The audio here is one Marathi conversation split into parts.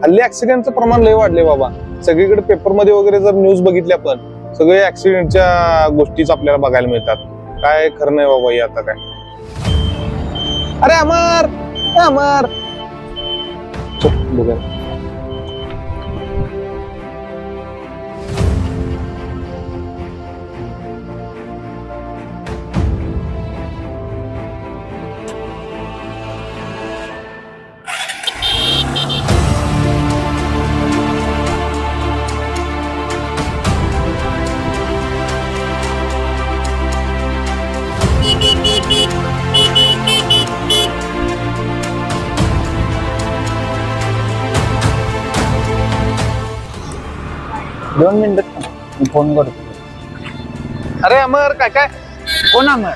हल्ली ऍक्सिडेंटचं प्रमाण लय वाढले बाबा. सगळीकडे पेपरमध्ये वगैरे जर न्यूज बघितली आपण, सगळे ऍक्सिडेंटच्या गोष्टीच आपल्याला बघायला मिळतात. काय खरं नाही बाबा हे आता काय. अरे अमर, अमर बघा. दोन मिनिट फोन करतो. अरे अमर, काय काय कोण अमर?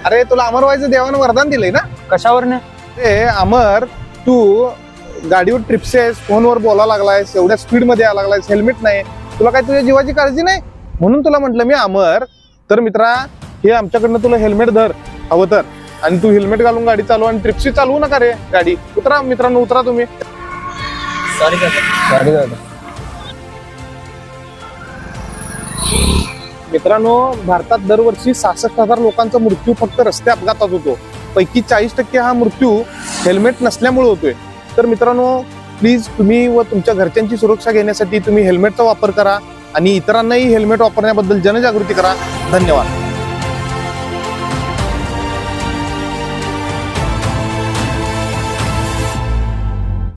अरे तुला अमर व्हायचं देवानं वरदान दिलंय ना. कशावर न? अमर, तू गाडीवर ट्रिप्स आहेस, फोनवर बोलायला लागलायस, एवढ्या स्पीड मध्ये यायला लागलायस, हेल्मेट नाही, तुला काय तुझ्या जीवाची काळजी नाही? म्हणून तुला म्हटलं मी अमर, तर मित्रा हे आमच्याकडनं तुला हेल्मेट धर हवं तर, आणि तू हेल्मेट घालून गाडी चालव आणि ट्रिप्स चालवू नका रे गाडी. उतरा मित्रांनो, उतरा तुम्ही. सॉरी दादा. मित्रांनो, भारतात दरवर्षी 66,000 लोकांचा मृत्यू फक्त रस्ते अपघातात होतो. पैकी 40% हा मृत्यू हेल्मेट नसल्यामुळे होतोय. तर मित्रांनो, प्लीज तुम्ही व तुमच्या घरच्यांची सुरक्षा घेण्यासाठी तुम्ही हेल्मेटचा वापर करा आणि इतरांनाही हेल्मेट वापरण्याबद्दल जनजागृती करा. धन्यवाद.